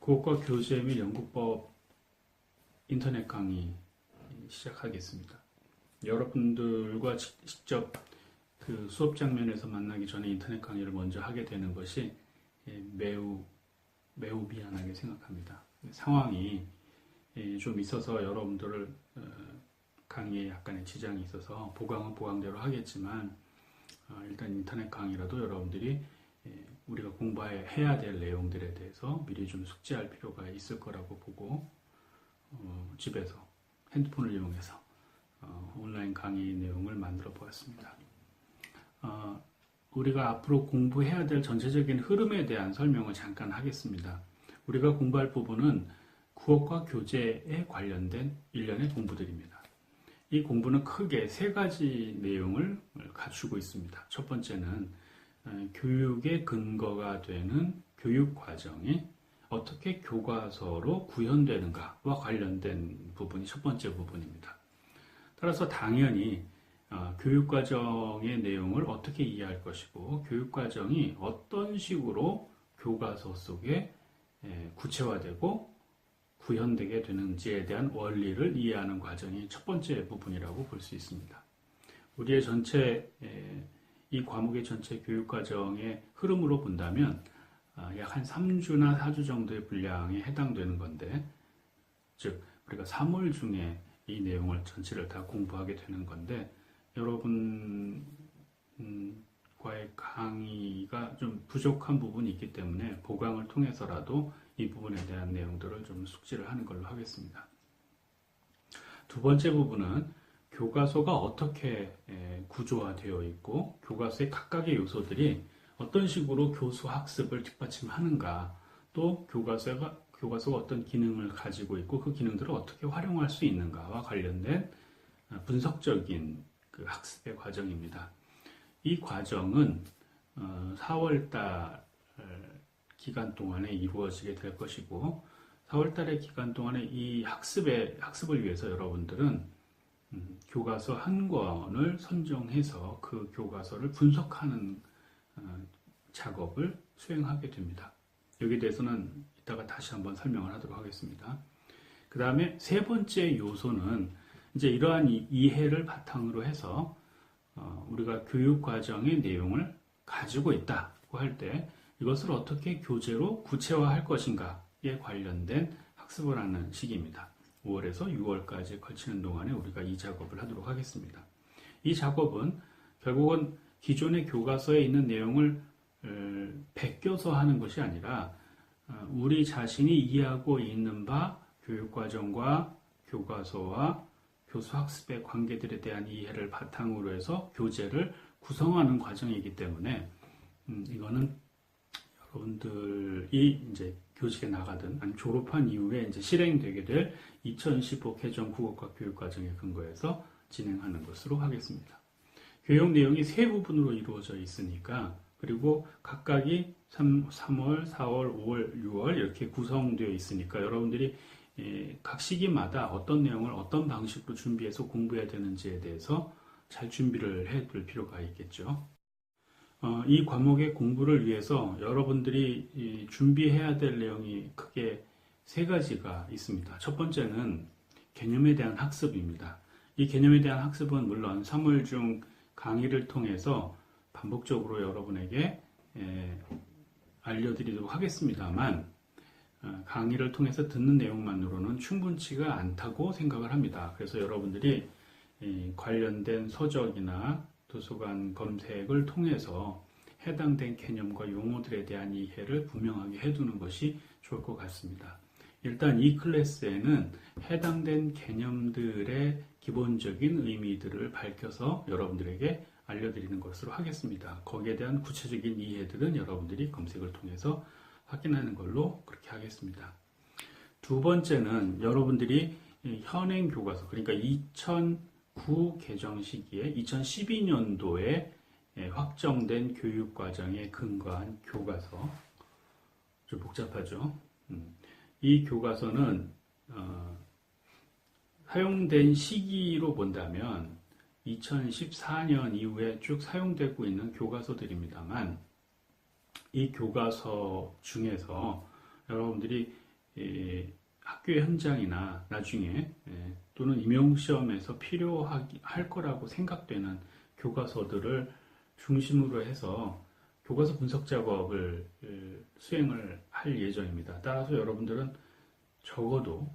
국어과 교재 및 연구법 인터넷 강의 시작하겠습니다. 여러분들과 직접 그 수업 장면에서 만나기 전에 인터넷 강의를 먼저 하게 되는 것이 매우 미안하게 생각합니다. 상황이 좀 있어서 여러분들을 강의에 약간의 지장이 있어서 보강은 보강대로 하겠지만 일단 인터넷 강의라도 여러분들이 우리가 공부해야 될 내용들에 대해서 미리 좀 숙지할 필요가 있을 거라고 보고 집에서 핸드폰을 이용해서 온라인 강의 내용을 만들어 보았습니다. 우리가 앞으로 공부해야 될 전체적인 흐름에 대한 설명을 잠깐 하겠습니다. 우리가 공부할 부분은 국어과 교재에 관련된 일련의 공부들입니다. 이 공부는 크게 세 가지 내용을 갖추고 있습니다. 첫 번째는 교육의 근거가 되는 교육 과정이 어떻게 교과서로 구현되는가와 관련된 부분이 첫 번째 부분입니다. 따라서 당연히 교육과정의 내용을 어떻게 이해할 것이고 교육과정이 어떤 식으로 교과서 속에 구체화되고 구현되게 되는지에 대한 원리를 이해하는 과정이 첫 번째 부분이라고 볼 수 있습니다. 우리의 전체 이 과목의 전체 교육과정의 흐름으로 본다면 약 한 3주나 4주 정도의 분량에 해당되는 건데, 즉 우리가 3월 중에 이 내용을 전체를 다 공부하게 되는 건데, 여러분과의 강의가 좀 부족한 부분이 있기 때문에 보강을 통해서라도 이 부분에 대한 내용들을 좀 숙지를 하는 걸로 하겠습니다. 두 번째 부분은 교과서가 어떻게 구조화되어 있고 교과서의 각각의 요소들이 어떤 식으로 교수 학습을 뒷받침하는가, 또 교과서가 어떤 기능을 가지고 있고 그 기능들을 어떻게 활용할 수 있는가와 관련된 분석적인 그 학습의 과정입니다. 이 과정은 4월달 기간 동안에 이루어지게 될 것이고, 4월달의 기간 동안에 이 학습을 위해서 여러분들은 교과서 한 권을 선정해서 그 교과서를 분석하는 작업을 수행하게 됩니다. 여기에 대해서는 이따가 다시 한번 설명을 하도록 하겠습니다. 그 다음에 세 번째 요소는 이제 이러한 이해를 바탕으로 해서 우리가 교육 과정의 내용을 가지고 있다고 할 때 이것을 어떻게 교재로 구체화할 것인가에 관련된 학습을 하는 시기입니다. 5월에서 6월까지 걸치는 동안에 우리가 이 작업을 하도록 하겠습니다. 이 작업은 결국은 기존의 교과서에 있는 내용을 베껴서 하는 것이 아니라 우리 자신이 이해하고 있는 바 교육과정과 교과서와 교수학습의 관계들에 대한 이해를 바탕으로 해서 교재를 구성하는 과정이기 때문에 이거는 여러분들이 이제 교직에 나가든 아니면 졸업한 이후에 이제 실행되게 될 2015 개정 국어과 교육과정에 근거해서 진행하는 것으로 하겠습니다. 교육 내용이 세 부분으로 이루어져 있으니까, 그리고 각각이 3월, 4월, 5월, 6월 이렇게 구성되어 있으니까 여러분들이 각 시기마다 어떤 내용을 어떤 방식으로 준비해서 공부해야 되는지에 대해서 잘 준비를 해둘 필요가 있겠죠. 이 과목의 공부를 위해서 여러분들이 준비해야 될 내용이 크게 세 가지가 있습니다. 첫 번째는 개념에 대한 학습입니다. 이 개념에 대한 학습은 물론 3월 중 강의를 통해서 반복적으로 여러분에게 알려드리도록 하겠습니다만, 강의를 통해서 듣는 내용만으로는 충분치가 않다고 생각을 합니다. 그래서 여러분들이 관련된 서적이나 도서관 검색을 통해서 해당된 개념과 용어들에 대한 이해를 분명하게 해두는 것이 좋을 것 같습니다. 일단 이 클래스에는 해당된 개념들의 기본적인 의미들을 밝혀서 여러분들에게 알려드리는 것으로 하겠습니다. 거기에 대한 구체적인 이해들은 여러분들이 검색을 통해서 확인하는 걸로 그렇게 하겠습니다. 두 번째는 여러분들이 현행 교과서, 그러니까 2009 개정 시기에 2012년도에 확정된 교육과정에 근거한 교과서, 좀 복잡하죠. 이 교과서는 사용된 시기로 본다면 2014년 이후에 쭉 사용되고 있는 교과서들입니다만, 이 교과서 중에서 여러분들이 학교 현장이나 나중에 또는 임용시험에서 필요할 거라고 생각되는 교과서들을 중심으로 해서 교과서 분석 작업을 수행을 할 예정입니다. 따라서 여러분들은 적어도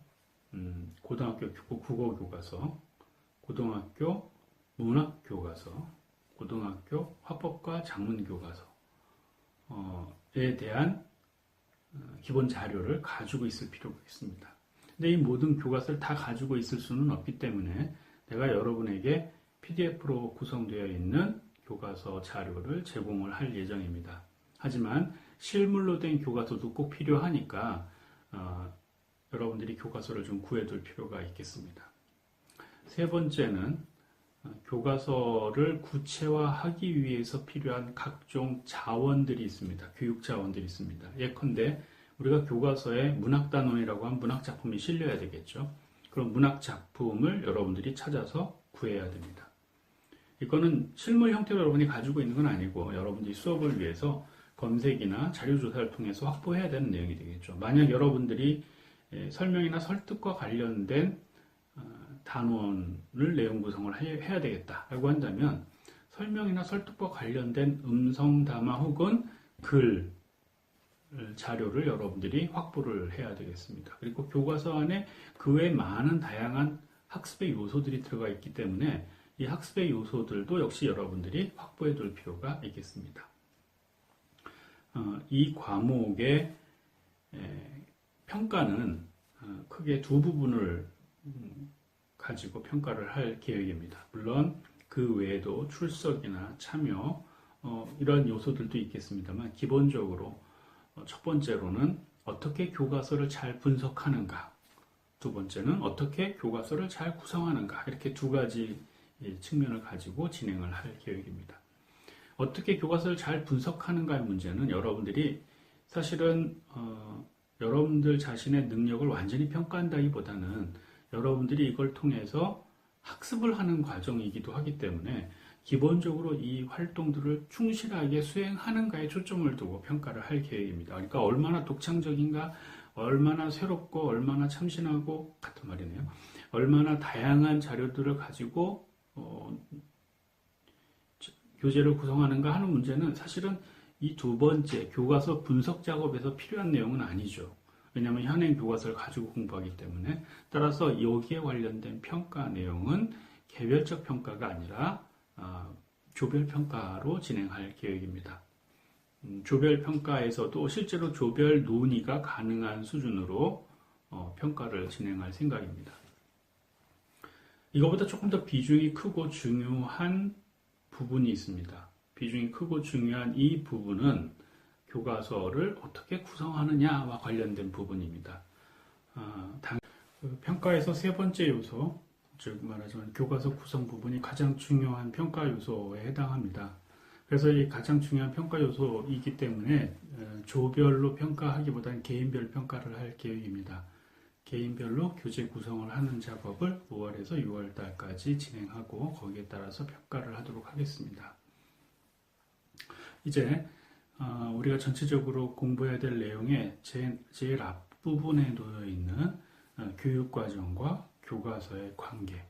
고등학교 국어 교과서, 고등학교 문학 교과서, 고등학교 화법과 작문 교과서에 대한 기본 자료를 가지고 있을 필요가 있습니다. 근데 이 모든 교과서를 다 가지고 있을 수는 없기 때문에 내가 여러분에게 PDF로 구성되어 있는 교과서 자료를 제공을 할 예정입니다. 하지만 실물로 된 교과서도 꼭 필요하니까 여러분들이 교과서를 좀 구해둘 필요가 있겠습니다. 세 번째는 교과서를 구체화하기 위해서 필요한 각종 자원들이 있습니다. 교육 자원들이 있습니다. 예컨대 우리가 교과서에 문학단원이라고 한 문학작품이 실려야 되겠죠. 그럼 문학작품을 여러분들이 찾아서 구해야 됩니다. 이거는 실물 형태로 여러분이 가지고 있는 건 아니고 여러분들이 수업을 위해서 검색이나 자료조사를 통해서 확보해야 되는 내용이 되겠죠. 만약 여러분들이 설명이나 설득과 관련된 단원을 내용 구성을 해야 되겠다라고 한다면 설명이나 설득과 관련된 음성 담화 혹은 글 자료를 여러분들이 확보를 해야 되겠습니다. 그리고 교과서 안에 그 외 많은 다양한 학습의 요소들이 들어가 있기 때문에 이 학습의 요소들도 역시 여러분들이 확보해 둘 필요가 있겠습니다. 이 과목의 평가는 크게 두 부분을 가지고 평가를 할 계획입니다. 물론 그 외에도 출석이나 참여 이런 요소들도 있겠습니다만 기본적으로 첫 번째로는 어떻게 교과서를 잘 분석하는가, 두 번째는 어떻게 교과서를 잘 구성하는가, 이렇게 두 가지 측면을 가지고 진행을 할 계획입니다. 어떻게 교과서를 잘 분석하는가의 문제는 여러분들이 사실은 여러분들 자신의 능력을 완전히 평가한다기보다는 여러분들이 이걸 통해서 학습을 하는 과정이기도 하기 때문에 기본적으로 이 활동들을 충실하게 수행하는가에 초점을 두고 평가를 할 계획입니다. 그러니까 얼마나 독창적인가, 얼마나 새롭고 얼마나 참신하고 같은 말이네요. 얼마나 다양한 자료들을 가지고 교재를 구성하는가 하는 문제는 사실은 이 두 번째 교과서 분석 작업에서 필요한 내용은 아니죠. 왜냐하면 현행 교과서를 가지고 공부하기 때문에 따라서 여기에 관련된 평가 내용은 개별적 평가가 아니라 조별 평가로 진행할 계획입니다. 조별 평가에서도 실제로 조별 논의가 가능한 수준으로 평가를 진행할 생각입니다. 이거보다 조금 더 비중이 크고 중요한 부분이 있습니다. 비중이 크고 중요한 이 부분은 교과서를 어떻게 구성하느냐와 관련된 부분입니다. 평가에서 세 번째 요소, 즉 말하자면 교과서 구성 부분이 가장 중요한 평가 요소에 해당합니다. 그래서 이 가장 중요한 평가 요소이기 때문에 조별로 평가하기보다는 개인별 평가를 할 계획입니다. 개인별로 교재 구성을 하는 작업을 5월에서 6월 달까지 진행하고 거기에 따라서 평가를 하도록 하겠습니다. 이제 우리가 전체적으로 공부해야 될 내용의 제일 앞부분에 놓여 있는 교육과정과 교과서의 관계,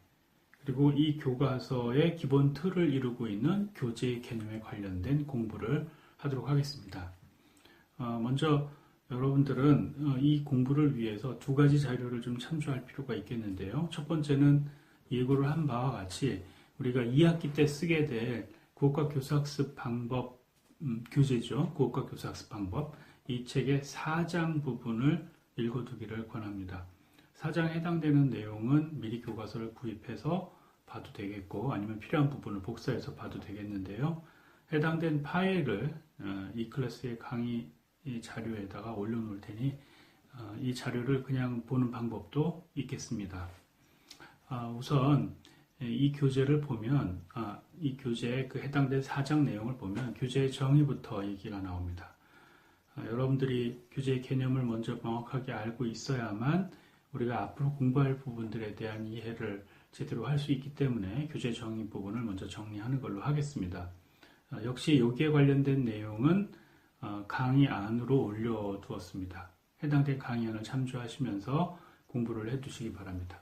그리고 이 교과서의 기본 틀을 이루고 있는 교재 개념에 관련된 공부를 하도록 하겠습니다. 먼저 여러분들은 이 공부를 위해서 두 가지 자료를 좀 참조할 필요가 있겠는데요. 첫 번째는 예고를 한 바와 같이 우리가 2학기 때 쓰게 될 국어과 교사학습 방법 교재죠. 국어과 교사학습 방법. 이 책의 4장 부분을 읽어두기를 권합니다. 4장에 해당되는 내용은 미리 교과서를 구입해서 봐도 되겠고 아니면 필요한 부분을 복사해서 봐도 되겠는데요. 해당된 파일을 이 클래스의 강의 자료에다가 올려놓을 테니 이 자료를 그냥 보는 방법도 있겠습니다. 우선 이 교재를 보면 이 교재의 그 해당된 4장 내용을 보면 교재의 정의부터 얘기가 나옵니다. 여러분들이 교재의 개념을 먼저 명확하게 알고 있어야만 우리가 앞으로 공부할 부분들에 대한 이해를 제대로 할 수 있기 때문에 교재 정의 부분을 먼저 정리하는 걸로 하겠습니다. 역시 여기에 관련된 내용은 강의 안으로 올려두었습니다. 해당된 강의안을 참조하시면서 공부를 해두시기 바랍니다.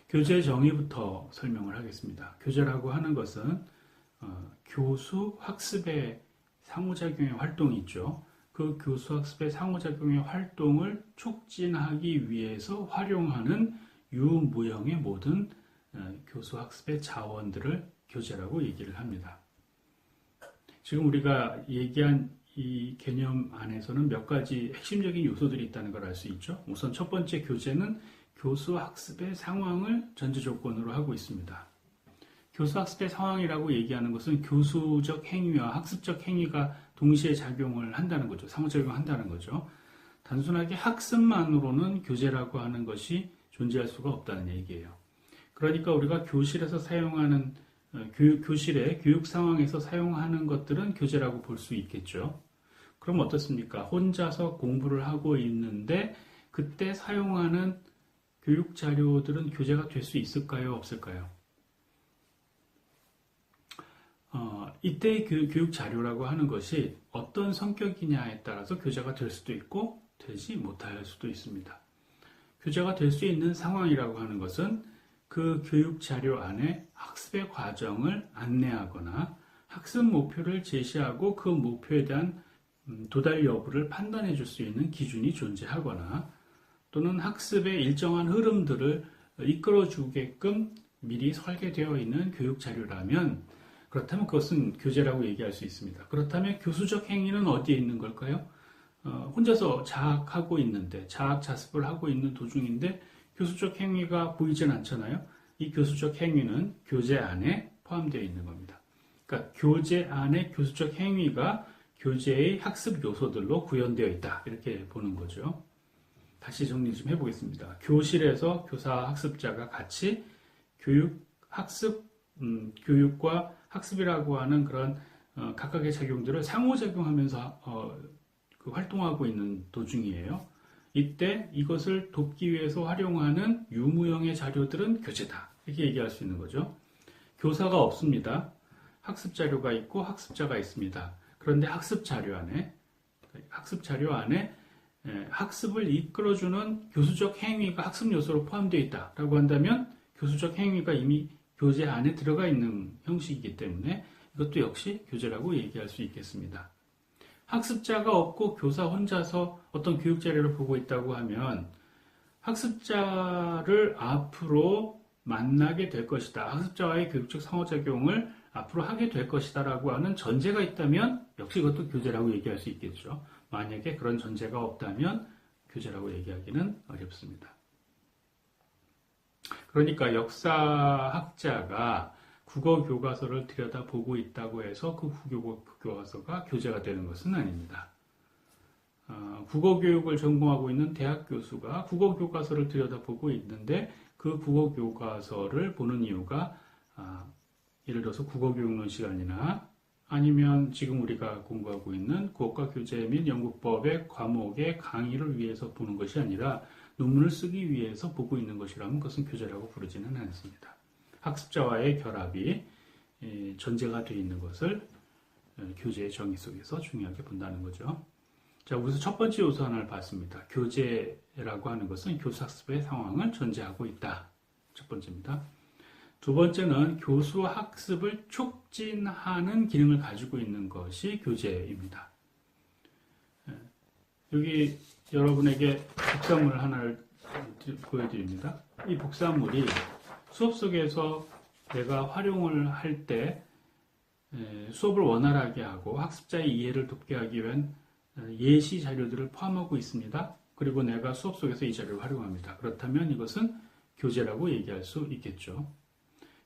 교재 정의부터 설명을 하겠습니다. 교재라고 하는 것은 교수 학습의 상호작용의 활동이 있죠. 그 교수 학습의 상호작용의 활동을 촉진하기 위해서 활용하는 유무형의 모든 교수 학습의 자원들을 교재라고 얘기를 합니다. 지금 우리가 얘기한 이 개념 안에서는 몇 가지 핵심적인 요소들이 있다는 걸 알 수 있죠. 우선 첫 번째, 교재는 교수 학습의 상황을 전제 조건으로 하고 있습니다. 교수 학습의 상황이라고 얘기하는 것은 교수적 행위와 학습적 행위가 동시에 작용을 한다는 거죠. 상호작용한다는 거죠. 단순하게 학습만으로는 교재라고 하는 것이 존재할 수가 없다는 얘기예요. 그러니까 우리가 교실에서 사용하는 교실의 교육 상황에서 사용하는 것들은 교재라고 볼 수 있겠죠. 그럼 어떻습니까? 혼자서 공부를 하고 있는데 그때 사용하는 교육 자료들은 교재가 될 수 있을까요? 없을까요? 이때의 교육 자료라고 하는 것이 어떤 성격이냐에 따라서 교재가 될 수도 있고 되지 못할 수도 있습니다. 교재가 될 수 있는 상황이라고 하는 것은 그 교육 자료 안에 학습의 과정을 안내하거나 학습 목표를 제시하고 그 목표에 대한 도달 여부를 판단해 줄 수 있는 기준이 존재하거나 또는 학습의 일정한 흐름들을 이끌어 주게끔 미리 설계되어 있는 교육 자료라면 그렇다면 그것은 교재라고 얘기할 수 있습니다. 그렇다면 교수적 행위는 어디에 있는 걸까요? 혼자서 자학하고 있는데 자학 자습을 하고 있는 도중인데 교수적 행위가 보이진 않잖아요. 이 교수적 행위는 교재 안에 포함되어 있는 겁니다. 그러니까 교재 안에 교수적 행위가 교재의 학습 요소들로 구현되어 있다. 이렇게 보는 거죠. 다시 정리 좀 해보겠습니다. 교실에서 교사 학습자가 같이 교육과 학습이라고 하는 그런 각각의 작용들을 상호작용하면서 활동하고 있는 도중이에요. 이때 이것을 돕기 위해서 활용하는 유무형의 자료들은 교재다. 이렇게 얘기할 수 있는 거죠. 교사가 없습니다. 학습 자료가 있고 학습자가 있습니다. 그런데 학습 자료 안에 학습을 이끌어주는 교수적 행위가 학습 요소로 포함되어 있다라고 한다면 교수적 행위가 이미 교재 안에 들어가 있는 형식이기 때문에 이것도 역시 교재라고 얘기할 수 있겠습니다. 학습자가 없고 교사 혼자서 어떤 교육 자료를 보고 있다고 하면 학습자를 앞으로 만나게 될 것이다. 학습자와의 교육적 상호작용을 앞으로 하게 될 것이다 라고 하는 전제가 있다면 역시 이것도 교재라고 얘기할 수 있겠죠. 만약에 그런 전제가 없다면 교재라고 얘기하기는 어렵습니다. 그러니까 역사학자가 국어 교과서를 들여다보고 있다고 해서 그 국어 교과서가 교재가 되는 것은 아닙니다. 국어 교육을 전공하고 있는 대학 교수가 국어 교과서를 들여다보고 있는데 그 국어 교과서를 보는 이유가 예를 들어서 국어 교육론 시간이나 아니면 지금 우리가 공부하고 있는 국어과 교재 및 연구법의 과목의 강의를 위해서 보는 것이 아니라 논문을 쓰기 위해서 보고 있는 것이라면 그것은 교재라고 부르지는 않습니다. 학습자와의 결합이 전제가 되어 있는 것을 교재의 정의 속에서 중요하게 본다는 거죠. 자, 우선 첫 번째 요소 하나를 봤습니다. 교재라고 하는 것은 교수 학습의 상황을 전제하고 있다. 첫 번째입니다. 두 번째는 교수 학습을 촉진하는 기능을 가지고 있는 것이 교재입니다. 여기 여러분에게 복사물 하나를 보여드립니다. 이 복사물이 수업 속에서 내가 활용을 할 때 수업을 원활하게 하고 학습자의 이해를 돕게 하기 위한 예시 자료들을 포함하고 있습니다. 그리고 내가 수업 속에서 이 자료를 활용합니다. 그렇다면 이것은 교재라고 얘기할 수 있겠죠.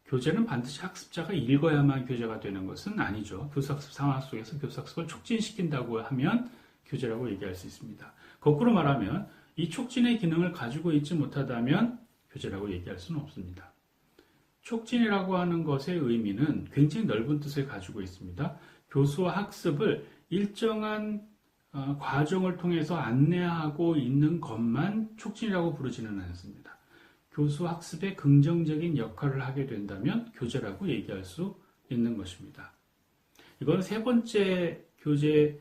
교재는 반드시 학습자가 읽어야만 교재가 되는 것은 아니죠. 교수학습 상황 속에서 교수학습을 촉진시킨다고 하면 교재라고 얘기할 수 있습니다. 거꾸로 말하면 이 촉진의 기능을 가지고 있지 못하다면 교재라고 얘기할 수는 없습니다. 촉진이라고 하는 것의 의미는 굉장히 넓은 뜻을 가지고 있습니다. 교수와 학습을 일정한 과정을 통해서 안내하고 있는 것만 촉진이라고 부르지는 않습니다. 교수 학습에 긍정적인 역할을 하게 된다면 교재라고 얘기할 수 있는 것입니다. 이건 세 번째 교재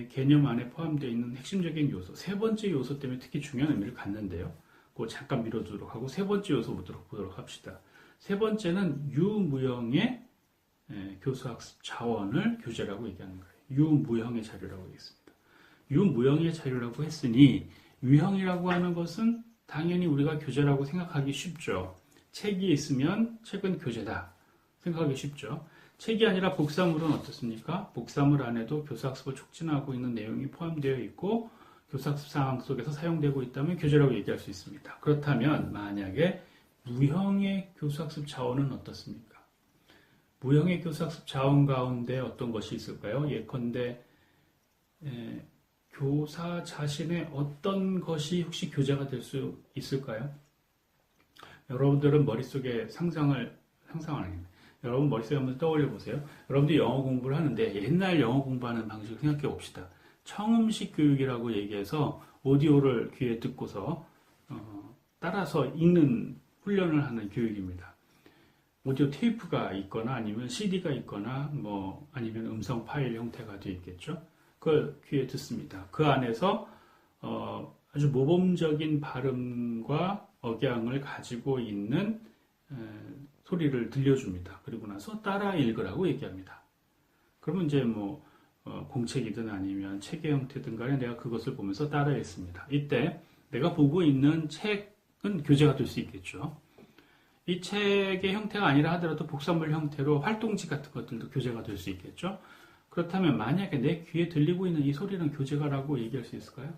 개념 안에 포함되어 있는 핵심적인 요소, 세 번째 요소 때문에 특히 중요한 의미를 갖는데요. 그거 잠깐 미뤄두도록 하고 세 번째 요소 보도록 합시다. 세 번째는 유무형의 교수학습 자원을 교재라고 얘기하는 거예요. 유무형의 자료라고 하겠습니다. 유무형의 자료라고 했으니 유형이라고 하는 것은 당연히 우리가 교재라고 생각하기 쉽죠. 책이 있으면 책은 교재다 생각하기 쉽죠. 책이 아니라 복사물은 어떻습니까? 복사물 안에도 교수학습을 촉진하고 있는 내용이 포함되어 있고 교수학습 상황 속에서 사용되고 있다면 교재라고 얘기할 수 있습니다. 그렇다면 만약에 무형의 교수학습 자원은 어떻습니까? 무형의 교수학습 자원 가운데 어떤 것이 있을까요? 예컨대 교사 자신의 어떤 것이 혹시 교재가 될 수 있을까요? 여러분들은 머릿속에 상상을 아닙니다. 여러분 머릿속에 한번 떠올려 보세요. 여러분들이 영어 공부를 하는데 옛날 영어 공부하는 방식을 생각해 봅시다. 청음식 교육이라고 얘기해서 오디오를 귀에 듣고서 따라서 읽는 훈련을 하는 교육입니다. 오디오 테이프가 있거나 아니면 CD가 있거나 아니면 음성 파일 형태가 되어 있겠죠. 그걸 귀에 듣습니다. 그 안에서 아주 모범적인 발음과 억양을 가지고 있는 소리를 들려줍니다. 그리고 나서 따라 읽으라고 얘기합니다. 그러면 이제 공책이든 아니면 책의 형태든 간에 내가 그것을 보면서 따라 읽습니다. 이때 내가 보고 있는 책은 교재가 될 수 있겠죠. 이 책의 형태가 아니라 하더라도 복사물 형태로 활동지 같은 것들도 교재가 될 수 있겠죠. 그렇다면 만약에 내 귀에 들리고 있는 이 소리는 교재가라고 얘기할 수 있을까요?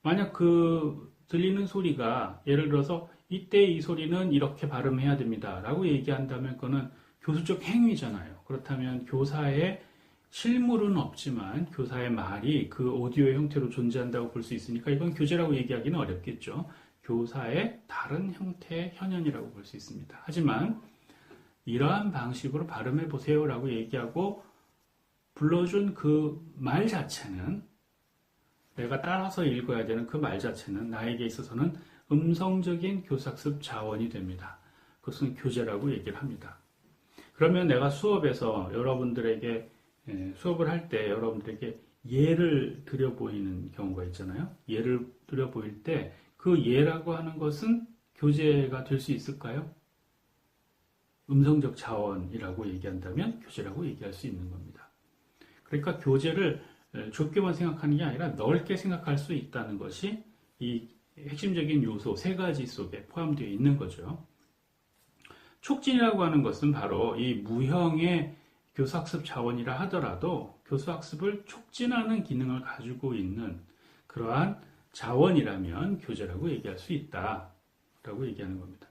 만약 그 들리는 소리가 예를 들어서 이때 이 소리는 이렇게 발음해야 됩니다 라고 얘기한다면 그거는 교수적 행위잖아요. 그렇다면 교사의 실물은 없지만 교사의 말이 그 오디오의 형태로 존재한다고 볼 수 있으니까 이건 교재라고 얘기하기는 어렵겠죠. 교사의 다른 형태의 현현이라고 볼 수 있습니다. 하지만 이러한 방식으로 발음해 보세요 라고 얘기하고 불러준 그 말 자체는 내가 따라서 읽어야 되는 그 말 자체는 나에게 있어서는 음성적인 교사학습 자원이 됩니다. 그것은 교재라고 얘기를 합니다. 그러면 내가 수업에서 여러분들에게 수업을 할 때 여러분들에게 예를 들여 보이는 경우가 있잖아요. 예를 들여 보일 때 그 예라고 하는 것은 교재가 될 수 있을까요? 음성적 자원이라고 얘기한다면 교재라고 얘기할 수 있는 겁니다. 그러니까 교재를 좁게만 생각하는 게 아니라 넓게 생각할 수 있다는 것이 이 핵심적인 요소 세 가지 속에 포함되어 있는 거죠. 촉진이라고 하는 것은 바로 이 무형의 교수학습 자원이라 하더라도 교수학습을 촉진하는 기능을 가지고 있는 그러한 자원이라면 교재라고 얘기할 수 있다라고 얘기하는 겁니다.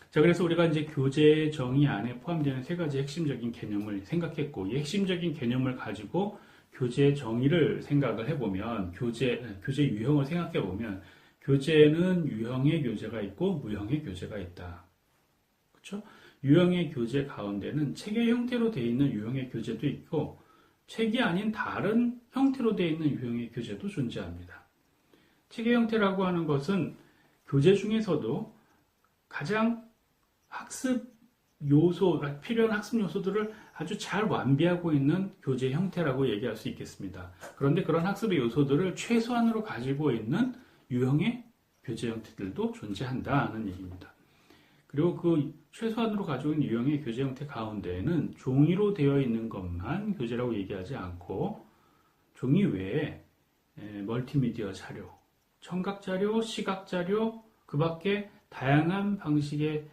자, 그래서 우리가 이제 교재 정의 안에 포함되는 세 가지 핵심적인 개념을 생각했고, 이 핵심적인 개념을 가지고 교재 정의를 생각을 해보면, 교재 유형을 생각해보면, 교재는 유형의 교재가 있고, 무형의 교재가 있다. 그렇죠? 유형의 교재 가운데는 책의 형태로 되어 있는 유형의 교재도 있고, 책이 아닌 다른 형태로 되어 있는 유형의 교재도 존재합니다. 책의 형태라고 하는 것은 교재 중에서도 가장 학습 요소, 필요한 학습 요소들을 아주 잘 완비하고 있는 교재 형태라고 얘기할 수 있겠습니다. 그런데 그런 학습의 요소들을 최소한으로 가지고 있는 유형의 교재 형태들도 존재한다는 얘기입니다. 그리고 그 최소한으로 가지고 있는 유형의 교재 형태 가운데에는 종이로 되어 있는 것만 교재라고 얘기하지 않고 종이 외에 멀티미디어 자료, 청각 자료, 시각 자료, 그 밖에 다양한 방식의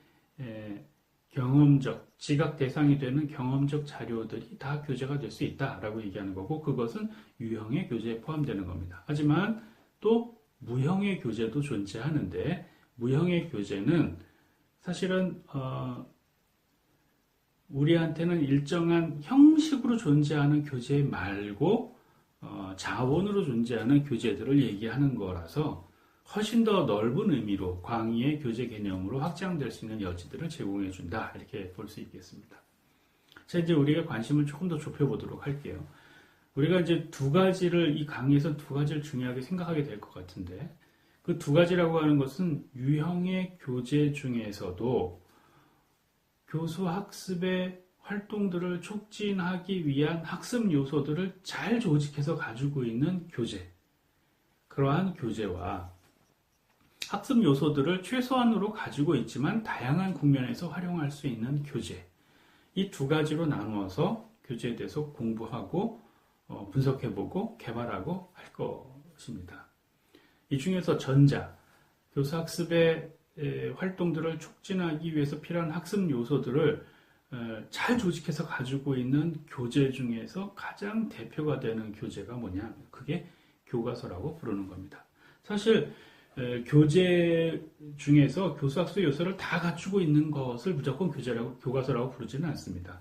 경험적, 지각 대상이 되는 경험적 자료들이 다 교재가 될 수 있다라고 얘기하는 거고 그것은 유형의 교재에 포함되는 겁니다. 하지만 또 무형의 교재도 존재하는데 무형의 교재는 사실은 우리한테는 일정한 형식으로 존재하는 교재 말고 자원으로 존재하는 교재들을 얘기하는 거라서 훨씬 더 넓은 의미로 광의의 교재 개념으로 확장될 수 있는 여지들을 제공해 준다 이렇게 볼 수 있겠습니다. 자, 이제 우리가 관심을 조금 더 좁혀보도록 할게요. 우리가 이제 이 강의에서 두 가지를 중요하게 생각하게 될 것 같은데 그 두 가지라고 하는 것은 유형의 교재 중에서도 교수 학습에 활동들을 촉진하기 위한 학습 요소들을 잘 조직해서 가지고 있는 교재, 그러한 교재와 학습 요소들을 최소한으로 가지고 있지만 다양한 국면에서 활용할 수 있는 교재, 이 두 가지로 나누어서 교재에 대해서 공부하고 분석해보고 개발하고 할 것입니다. 이 중에서 전자, 교사학습의 활동들을 촉진하기 위해서 필요한 학습 요소들을 잘 조직해서 가지고 있는 교재 중에서 가장 대표가 되는 교재가 뭐냐? 그게 교과서라고 부르는 겁니다. 사실 교재 중에서 교사학습 요소를 다 갖추고 있는 것을 무조건 교과서라고 부르지는 않습니다.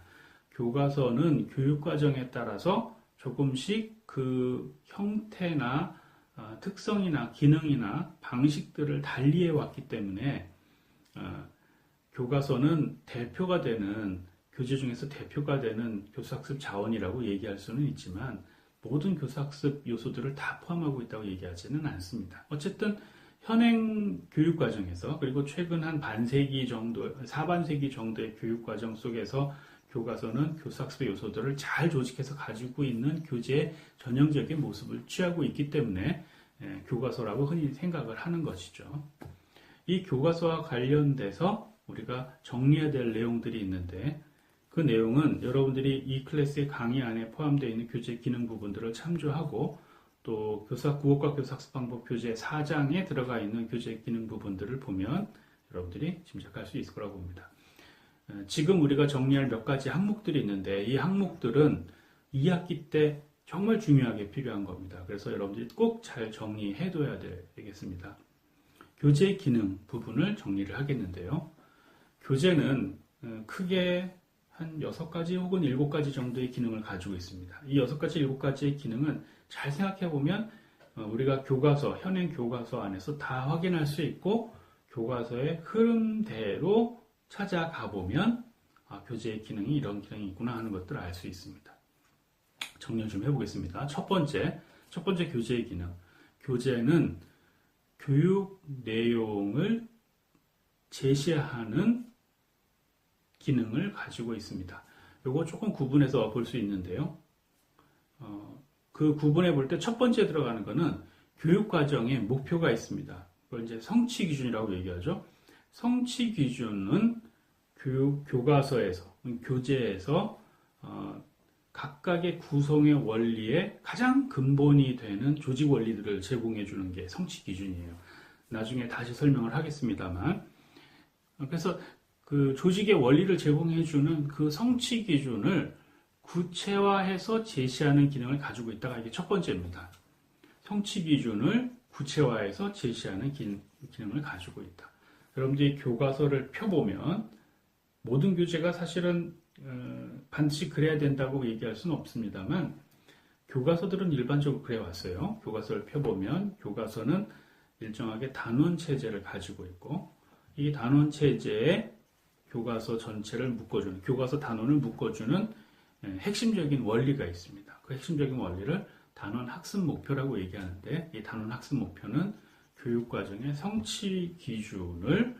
교과서는 교육과정에 따라서 조금씩 그 형태나 특성이나 기능이나 방식들을 달리해 왔기 때문에 교과서는 대표가 되는, 교재 중에서 대표가 되는 교사학습 자원이라고 얘기할 수는 있지만 모든 교사학습 요소들을 다 포함하고 있다고 얘기하지는 않습니다. 어쨌든 현행 교육과정에서, 그리고 최근 한 반세기 정도, 사반세기 정도의 교육과정 속에서 교과서는 교사학습의 요소들을 잘 조직해서 가지고 있는 교재의 전형적인 모습을 취하고 있기 때문에 교과서라고 흔히 생각을 하는 것이죠. 이 교과서와 관련돼서 우리가 정리해야 될 내용들이 있는데, 그 내용은 여러분들이 이 클래스의 강의 안에 포함되어 있는 교재 기능 부분들을 참조하고, 또 국어과 교사학습 방법 교재 4장에 들어가 있는 교재 기능 부분들을 보면 여러분들이 짐작할 수 있을 거라고 봅니다. 지금 우리가 정리할 몇 가지 항목들이 있는데, 이 항목들은 2학기 때 정말 중요하게 필요한 겁니다. 그래서 여러분들이 꼭 잘 정리해둬야 되겠습니다. 교재 기능 부분을 정리를 하겠는데요. 교재는 크게 한 6가지 혹은 7가지 정도의 기능을 가지고 있습니다. 이 6가지, 7가지의 기능은 잘 생각해보면 우리가 교과서, 현행 교과서 안에서 다 확인할 수 있고, 교과서의 흐름대로 찾아가 보면 교재의 기능이 이런 기능이 있구나 하는 것들을 알 수 있습니다. 정리 좀 해보겠습니다. 첫 번째 교재의 기능. 교재는 교육 내용을 제시하는 기능을 가지고 있습니다. 이거 조금 구분해서 볼 수 있는데요. 그 구분해 볼 때 첫 번째 들어가는 거는 교육과정에 목표가 있습니다. 그걸 이제 성취 기준이라고 얘기하죠. 성취 기준은 교과서에서, 교재에서 각각의 구성의 원리에 가장 근본이 되는 조직 원리들을 제공해 주는 게 성취 기준이에요. 나중에 다시 설명을 하겠습니다만, 그래서 그 조직의 원리를 제공해 주는 그 성취 기준을 구체화해서 제시하는 기능을 가지고 있다가, 이게 첫 번째입니다. 성취 기준을 구체화해서 제시하는 기능을 가지고 있다. 여러분들이 교과서를 펴보면 모든 교재가 사실은 반드시 그래야 된다고 얘기할 수는 없습니다만, 교과서들은 일반적으로 그래 왔어요. 교과서를 펴보면 교과서는 일정하게 단원 체제를 가지고 있고, 이 단원 체제에 교과서 전체를 묶어주는, 교과서 단원을 묶어주는 핵심적인 원리가 있습니다. 그 핵심적인 원리를 단원 학습 목표라고 얘기하는데, 이 단원 학습 목표는 교육과정의 성취 기준을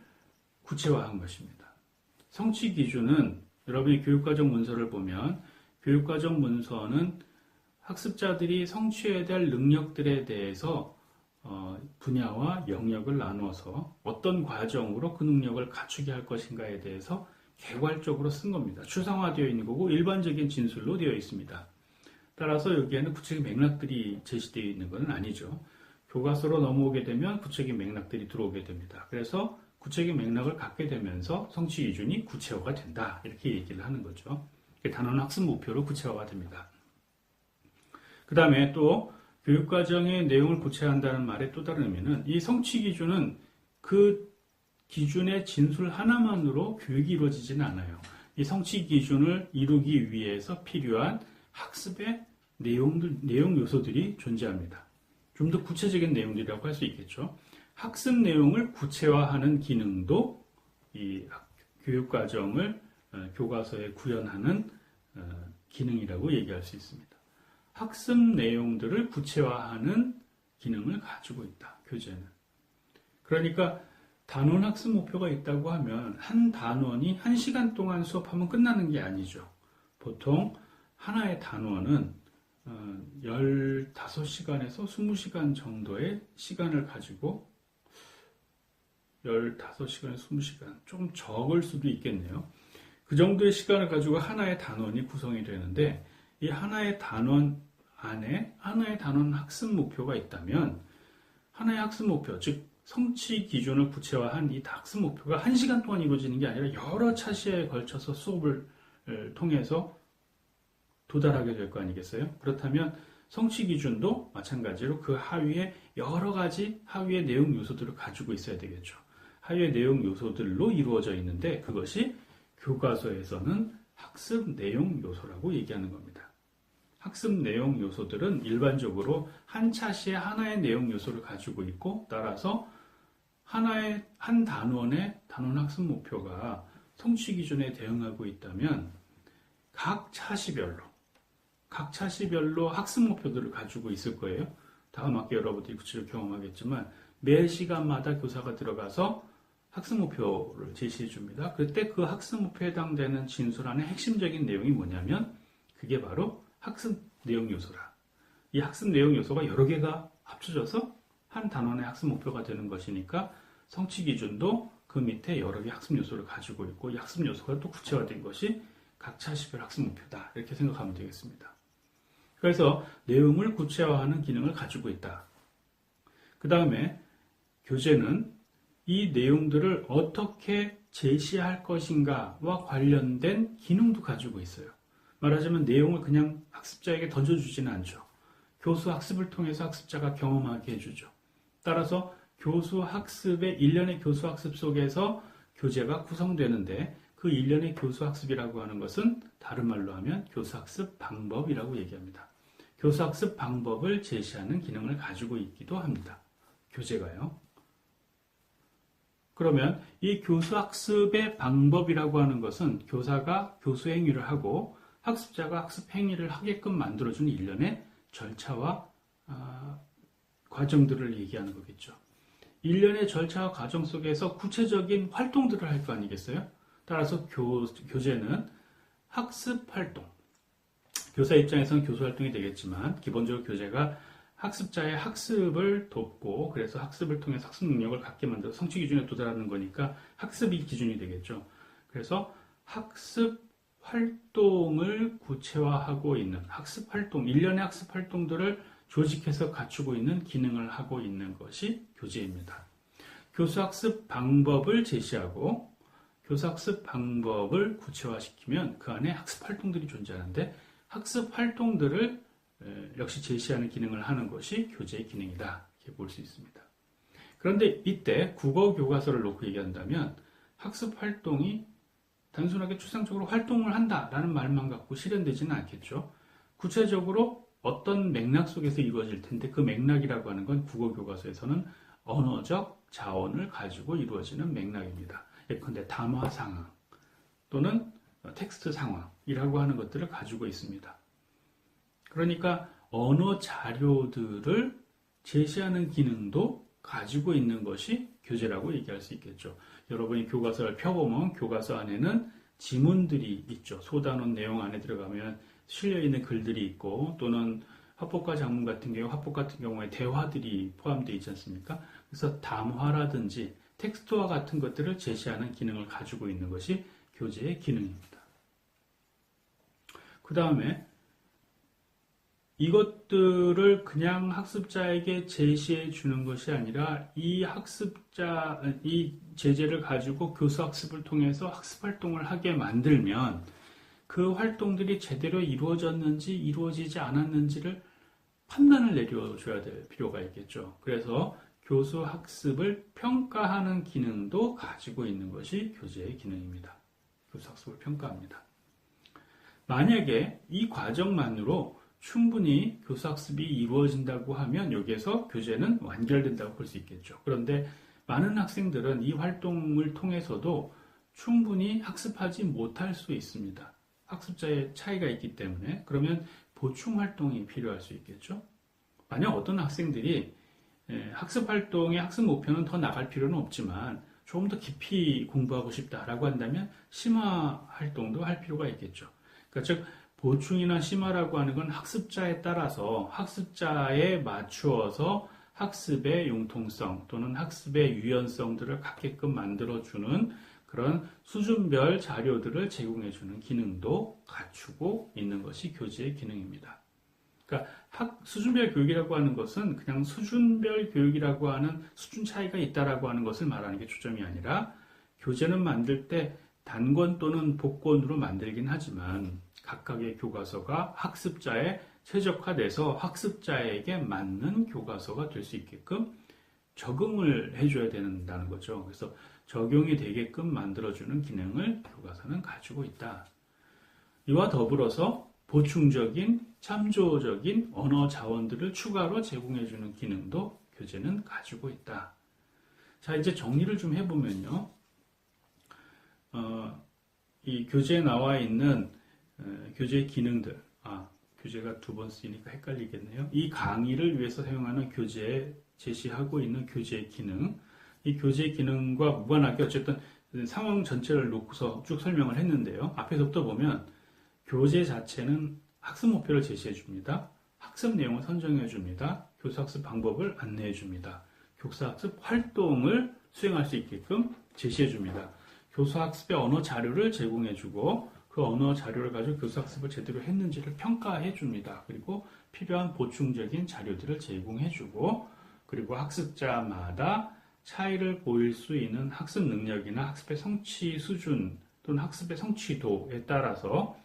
구체화한 것입니다. 성취 기준은 여러분이 교육과정 문서를 보면, 교육과정 문서는 학습자들이 성취해야 될 능력들에 대해서 분야와 영역을 나누어서 어떤 과정으로 그 능력을 갖추게 할 것인가에 대해서 개괄적으로 쓴 겁니다. 추상화되어 있는 거고 일반적인 진술로 되어 있습니다. 따라서 여기에는 구체적인 맥락들이 제시되어 있는 것은 아니죠. 교과서로 넘어오게 되면 구체적인 맥락들이 들어오게 됩니다. 그래서 구체적인 맥락을 갖게 되면서 성취 기준이 구체화가 된다, 이렇게 얘기를 하는 거죠. 단원 학습 목표로 구체화가 됩니다. 그 다음에 또 교육과정의 내용을 구체화한다는 말의 또 다른 의미는, 이 성취 기준은 그 기준의 진술 하나만으로 교육이 이루어지지는 않아요. 이 성취 기준을 이루기 위해서 필요한 학습의 내용 요소들이 존재합니다. 좀 더 구체적인 내용들이라고 할 수 있겠죠. 학습 내용을 구체화하는 기능도 이 교육과정을 교과서에 구현하는 기능이라고 얘기할 수 있습니다. 학습 내용들을 구체화하는 기능을 가지고 있다, 교재는. 그러니까 단원 학습 목표가 있다고 하면 한 단원이 1시간 동안 수업하면 끝나는 게 아니죠. 보통 하나의 단원은 15시간에서 20시간 정도의 시간을 가지고 15시간에서 20시간, 조금 적을 수도 있겠네요. 그 정도의 시간을 가지고 하나의 단원이 구성이 되는데 이 하나의 단원 안에 하나의 단원 학습 목표가 있다면 하나의 학습 목표, 즉 성취 기준을 구체화한 이 학습 목표가 1시간 동안 이루어지는 게 아니라 여러 차시에 걸쳐서 수업을 통해서 도달하게 될 거 아니겠어요? 그렇다면 성취 기준도 마찬가지로 그 하위에 여러 가지 하위의 내용 요소들을 가지고 있어야 되겠죠. 하위의 내용 요소들로 이루어져 있는데 그것이 교과서에서는 학습 내용 요소라고 얘기하는 겁니다. 학습 내용 요소들은 일반적으로 한 차시에 하나의 내용 요소를 가지고 있고 따라서 한 단원의 단원 학습 목표가 성취 기준에 대응하고 있다면 각 차시별로 학습 목표들을 가지고 있을 거예요. 다음 학기 여러분들이 구체적으로 경험하겠지만 매 시간마다 교사가 들어가서 학습 목표를 제시해 줍니다. 그때 그 학습 목표에 해당되는 진술안의 핵심적인 내용이 뭐냐면 그게 바로 학습 내용 요소라. 이 학습 내용 요소가 여러 개가 합쳐져서 한 단원의 학습 목표가 되는 것이니까 성취 기준도 그 밑에 여러 개 학습 요소를 가지고 있고 이 학습 요소가 또 구체화된 것이 각 차시별 학습 목표다. 이렇게 생각하면 되겠습니다. 그래서 내용을 구체화하는 기능을 가지고 있다. 그 다음에 교재는 이 내용들을 어떻게 제시할 것인가와 관련된 기능도 가지고 있어요. 말하자면 내용을 그냥 학습자에게 던져주지는 않죠. 교수 학습을 통해서 학습자가 경험하게 해주죠. 따라서 교수 학습의 일련의 교수 학습 속에서 교재가 구성되는데 그 일련의 교수 학습이라고 하는 것은 다른 말로 하면 교수 학습 방법이라고 얘기합니다. 교수 학습 방법을 제시하는 기능을 가지고 있기도 합니다. 교재가요. 그러면 이 교수 학습의 방법이라고 하는 것은 교사가 교수 행위를 하고 학습자가 학습 행위를 하게끔 만들어주는 일련의 절차와 과정들을 얘기하는 거겠죠. 일련의 절차와 과정 속에서 구체적인 활동들을 할 거 아니겠어요? 따라서 교재는 학습 활동, 교사 입장에서는 교수 활동이 되겠지만 기본적으로 교재가 학습자의 학습을 돕고 그래서 학습을 통해서 학습 능력을 갖게 만들어 성취 기준에 도달하는 거니까 학습이 기준이 되겠죠. 그래서 학습 활동을 구체화하고 있는 학습 활동, 일련의 학습 활동들을 조직해서 갖추고 있는 기능을 하고 있는 것이 교재입니다. 교수학습 방법을 제시하고 교수학습 방법을 구체화시키면 그 안에 학습 활동들이 존재하는데 학습 활동들을 역시 제시하는 기능을 하는 것이 교재의 기능이다. 이렇게 볼 수 있습니다. 그런데 이때 국어 교과서를 놓고 얘기한다면 학습 활동이 단순하게 추상적으로 활동을 한다라는 말만 갖고 실현되지는 않겠죠. 구체적으로 어떤 맥락 속에서 이루어질 텐데 그 맥락이라고 하는 건 국어 교과서에서는 언어적 자원을 가지고 이루어지는 맥락입니다. 예컨대 담화 상황 또는 텍스트 상황이라고 하는 것들을 가지고 있습니다. 그러니까 언어 자료들을 제시하는 기능도 가지고 있는 것이 교재라고 얘기할 수 있겠죠. 여러분이 교과서를 펴보면 교과서 안에는 지문들이 있죠. 소단원 내용 안에 들어가면 실려있는 글들이 있고 또는 화법과 작문 같은 경우 화법 같은 경우에 대화들이 포함되어 있지 않습니까? 그래서 담화라든지 텍스트와 같은 것들을 제시하는 기능을 가지고 있는 것이 교재의 기능입니다. 그 다음에 이것들을 그냥 학습자에게 제시해 주는 것이 아니라 이 제재를 가지고 교수 학습을 통해서 학습 활동을 하게 만들면 그 활동들이 제대로 이루어졌는지 이루어지지 않았는지를 판단을 내려줘야 될 필요가 있겠죠. 그래서 교수 학습을 평가하는 기능도 가지고 있는 것이 교재의 기능입니다. 교수 학습을 평가합니다. 만약에 이 과정만으로 충분히 교수 학습이 이루어진다고 하면 여기에서 교재는 완결된다고 볼 수 있겠죠. 그런데 많은 학생들은 이 활동을 통해서도 충분히 학습하지 못할 수 있습니다. 학습자의 차이가 있기 때문에 그러면 보충 활동이 필요할 수 있겠죠. 만약 어떤 학생들이 학습 활동의 학습 목표는 더 나갈 필요는 없지만 좀 더 깊이 공부하고 싶다라고 한다면 심화 활동도 할 필요가 있겠죠. 그러니까 즉 보충이나 심화라고 하는 건 학습자에 따라서 학습자에 맞추어서 학습의 융통성 또는 학습의 유연성들을 갖게끔 만들어주는 그런 수준별 자료들을 제공해주는 기능도 갖추고 있는 것이 교재의 기능입니다. 그러니까 수준별 교육이라고 하는 것은 그냥 수준별 교육이라고 하는 수준 차이가 있다라고 하는 것을 말하는 게 초점이 아니라 교재는 만들 때 단권 또는 복권으로 만들긴 하지만 각각의 교과서가 학습자에 최적화돼서 학습자에게 맞는 교과서가 될 수 있게끔 적응을 해줘야 된다는 거죠. 그래서 적용이 되게끔 만들어주는 기능을 교과서는 가지고 있다. 이와 더불어서 보충적인, 참조적인 언어 자원들을 추가로 제공해주는 기능도 교재는 가지고 있다. 자, 이제 정리를 좀 해보면요. 이 교재에 나와 있는 교재 기능들, 교재가 두 번 쓰이니까 헷갈리겠네요. 이 강의를 위해서 사용하는 교재에 제시하고 있는 교재 기능, 이 교재 기능과 무관하게 어쨌든 상황 전체를 놓고서 쭉 설명을 했는데요. 앞에서부터 보면 교재 자체는 학습 목표를 제시해 줍니다. 학습 내용을 선정해 줍니다. 교사학습 방법을 안내해 줍니다. 교사학습 활동을 수행할 수 있게끔 제시해 줍니다. 교사학습의 언어 자료를 제공해 주고 그 언어 자료를 가지고 교사학습을 제대로 했는지를 평가해 줍니다. 그리고 필요한 보충적인 자료들을 제공해 주고 그리고 학습자마다 차이를 보일 수 있는 학습 능력이나 학습의 성취 수준 또는 학습의 성취도에 따라서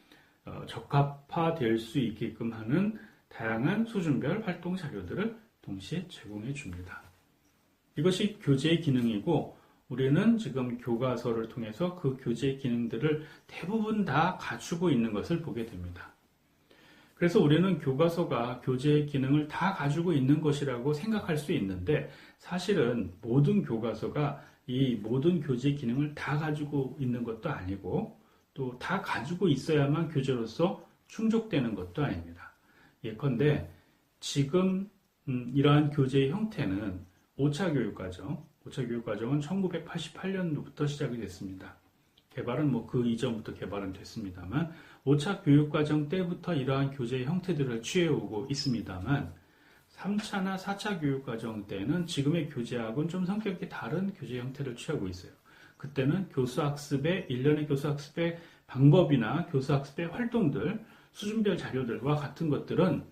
적합화될 수 있게끔 하는 다양한 수준별 활동 자료들을 동시에 제공해 줍니다. 이것이 교재의 기능이고 우리는 지금 교과서를 통해서 그 교재의 기능들을 대부분 다 갖추고 있는 것을 보게 됩니다. 그래서 우리는 교과서가 교재의 기능을 다 가지고 있는 것이라고 생각할 수 있는데 사실은 모든 교과서가 이 모든 교재 기능을 다 가지고 있는 것도 아니고 또 다 가지고 있어야만 교재로서 충족되는 것도 아닙니다. 예컨대 지금 이러한 교재의 형태는 5차 교육과정, 5차 교육과정은 1988년부터 시작이 됐습니다. 개발은 그 이전부터 개발은 됐습니다만 5차 교육과정 때부터 이러한 교재의 형태들을 취해오고 있습니다만 3차나 4차 교육과정 때는 지금의 교재하고는 좀 성격이 다른 교재 형태를 취하고 있어요. 그때는 교수학습의 일련의 교수학습의 방법이나 교수학습의 활동들, 수준별 자료들과 같은 것들은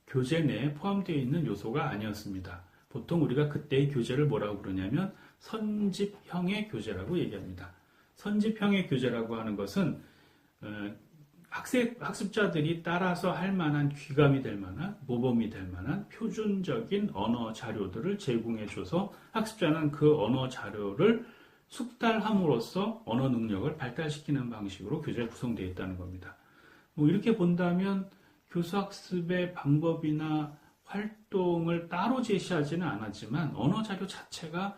교재 내에 포함되어 있는 요소가 아니었습니다. 보통 우리가 그때의 교재를 뭐라고 그러냐면 선집형의 교재라고 얘기합니다. 선집형의 교재라고 하는 것은 학습자들이 따라서 할 만한 귀감이 될 만한 모범이 될 만한 표준적인 언어 자료들을 제공해줘서 학습자는 그 언어 자료를 숙달함으로써 언어 능력을 발달시키는 방식으로 교재가 구성되어 있다는 겁니다. 이렇게 본다면 교수학습의 방법이나 활동을 따로 제시하지는 않았지만 언어 자료 자체가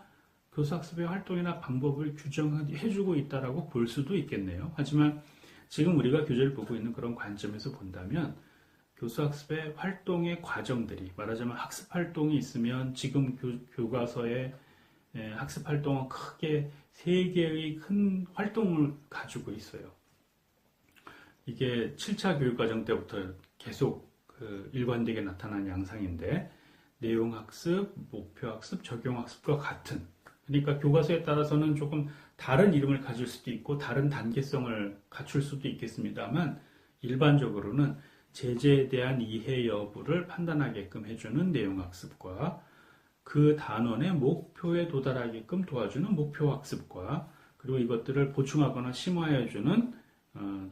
교수학습의 활동이나 방법을 규정해주고 있다라고 볼 수도 있겠네요. 하지만 지금 우리가 교재를 보고 있는 그런 관점에서 본다면 교수학습의 활동의 과정들이 말하자면 학습활동이 있으면 지금 교과서의 학습활동은 크게 세 개의 큰 활동을 가지고 있어요. 이게 7차 교육과정 때부터 계속 일관되게 나타난 양상인데 내용학습, 목표학습, 적용학습과 같은 그러니까 교과서에 따라서는 조금 다른 이름을 가질 수도 있고 다른 단계성을 갖출 수도 있겠습니다만 일반적으로는 제재에 대한 이해 여부를 판단하게끔 해주는 내용학습과 그 단원의 목표에 도달하게끔 도와주는 목표학습과 그리고 이것들을 보충하거나 심화해주는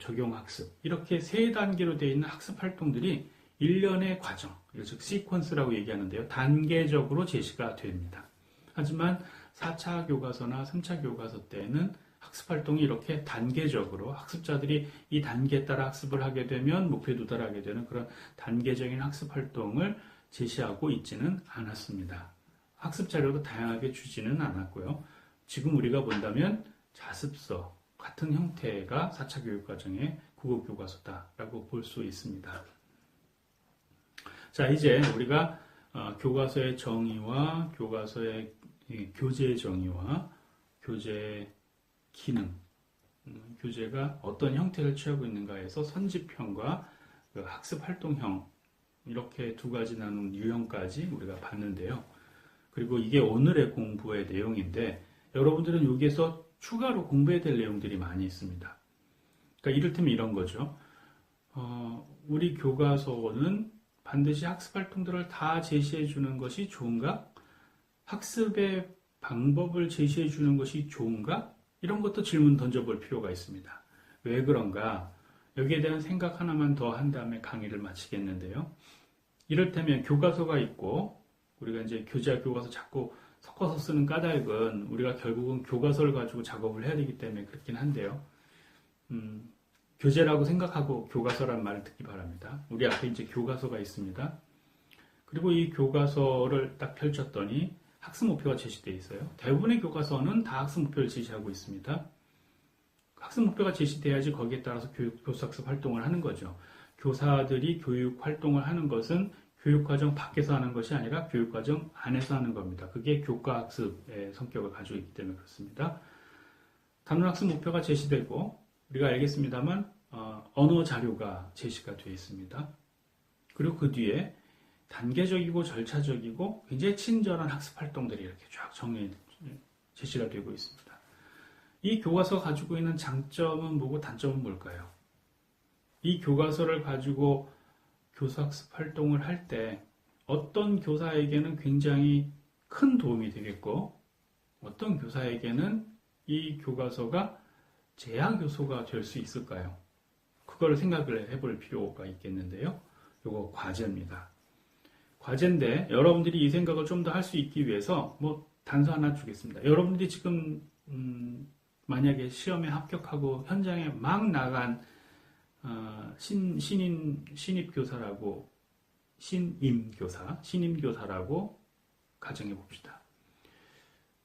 적용학습 이렇게 세 단계로 되어 있는 학습활동들이 일련의 과정, 즉 시퀀스라고 얘기하는데요. 단계적으로 제시가 됩니다. 하지만 4차 교과서나 3차 교과서 때는 학습활동이 이렇게 단계적으로 학습자들이 이 단계에 따라 학습을 하게 되면 목표에 도달하게 되는 그런 단계적인 학습활동을 제시하고 있지는 않았습니다. 학습 자료도 다양하게 주지는 않았고요. 지금 우리가 본다면 자습서 같은 형태가 4차 교육과정의 국어 교과서다라고 볼 수 있습니다. 자, 이제 우리가 교과서의 정의와 교과서의 교재의 정의와 교재의 기능, 교재가 어떤 형태를 취하고 있는가에서 선집형과 그 학습 활동형 이렇게 두 가지 나눈 유형까지 우리가 봤는데요. 그리고 이게 오늘의 공부의 내용인데 여러분들은 여기에서 추가로 공부해야 될 내용들이 많이 있습니다. 그러니까 이를테면 이런 거죠. 우리 교과서는 반드시 학습 활동들을 다 제시해 주는 것이 좋은가? 학습의 방법을 제시해 주는 것이 좋은가? 이런 것도 질문 던져볼 필요가 있습니다. 왜 그런가? 여기에 대한 생각 하나만 더 한 다음에 강의를 마치겠는데요. 이를테면 교과서가 있고 우리가 이제 교재와 교과서 자꾸 섞어서 쓰는 까닭은 우리가 결국은 교과서를 가지고 작업을 해야 되기 때문에 그렇긴 한데요. 교재라고 생각하고 교과서란 말을 듣기 바랍니다. 우리 앞에 이제 교과서가 있습니다. 그리고 이 교과서를 딱 펼쳤더니 학습 목표가 제시되어 있어요. 대부분의 교과서는 다 학습 목표를 제시하고 있습니다. 학습 목표가 제시돼야지 거기에 따라서 교수학습 활동을 하는 거죠. 교사들이 교육 활동을 하는 것은 교육과정 밖에서 하는 것이 아니라 교육과정 안에서 하는 겁니다. 그게 교과학습의 성격을 가지고 있기 때문에 그렇습니다. 단원학습 목표가 제시되고 우리가 알겠습니다만 언어 자료가 제시가 되어 있습니다. 그리고 그 뒤에 단계적이고 절차적이고 굉장히 친절한 학습 활동들이 이렇게 쫙 제시가 되고 있습니다. 이 교과서가 가지고 있는 장점은 뭐고 단점은 뭘까요? 이 교과서를 가지고 교수학습 활동을 할 때 어떤 교사에게는 굉장히 큰 도움이 되겠고 어떤 교사에게는 이 교과서가 제약 요소가 될 수 있을까요? 그걸 생각을 해볼 필요가 있겠는데요. 이거 과제입니다. 과제인데 여러분들이 이 생각을 좀 더 할 수 있기 위해서 단서 하나 주겠습니다. 여러분들이 지금 만약에 시험에 합격하고 현장에 막 나간 신입 교사라고 가정해 봅시다.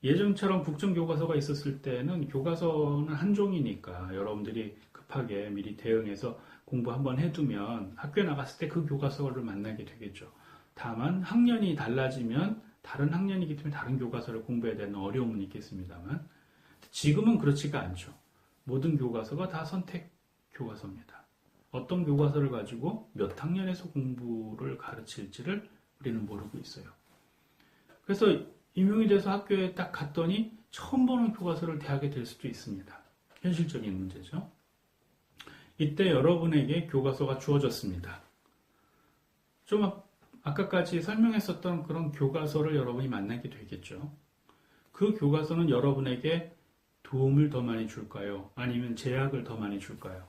예전처럼 국정교과서가 있었을 때는 교과서는 한 종이니까 여러분들이 급하게 미리 대응해서 공부 한번 해두면 학교에 나갔을 때 그 교과서를 만나게 되겠죠. 다만 학년이 달라지면 다른 학년이기 때문에 다른 교과서를 공부해야 되는 어려움은 있겠습니다만 지금은 그렇지가 않죠. 모든 교과서가 다 선택 교과서입니다. 어떤 교과서를 가지고 몇 학년에서 공부를 가르칠지를 우리는 모르고 있어요. 그래서 임용이 돼서 학교에 딱 갔더니 처음 보는 교과서를 대하게 될 수도 있습니다. 현실적인 문제죠. 이때 여러분에게 교과서가 주어졌습니다. 좀 아까까지 설명했었던 그런 교과서를 여러분이 만나게 되겠죠. 그 교과서는 여러분에게 도움을 더 많이 줄까요? 아니면 제약을 더 많이 줄까요?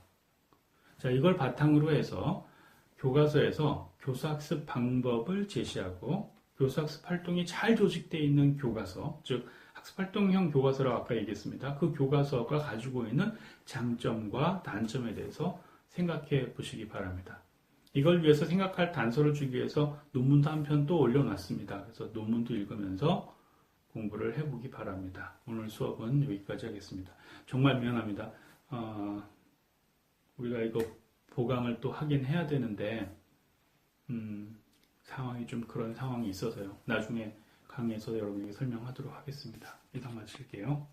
자, 이걸 바탕으로 해서 교과서에서 교수학습 방법을 제시하고 교수학습 활동이 잘 조직되어 있는 교과서, 즉 학습활동형 교과서라고 아까 얘기했습니다. 그 교과서가 가지고 있는 장점과 단점에 대해서 생각해 보시기 바랍니다. 이걸 위해서 생각할 단서를 주기 위해서 논문도 한 편 또 올려놨습니다. 그래서 논문도 읽으면서 공부를 해보기 바랍니다. 오늘 수업은 여기까지 하겠습니다. 정말 미안합니다. 우리가 이거 보강을 또 하긴 해야 되는데 상황이 좀 그런 상황이 있어서요. 나중에 강의에서 여러분에게 설명하도록 하겠습니다. 이상 마칠게요.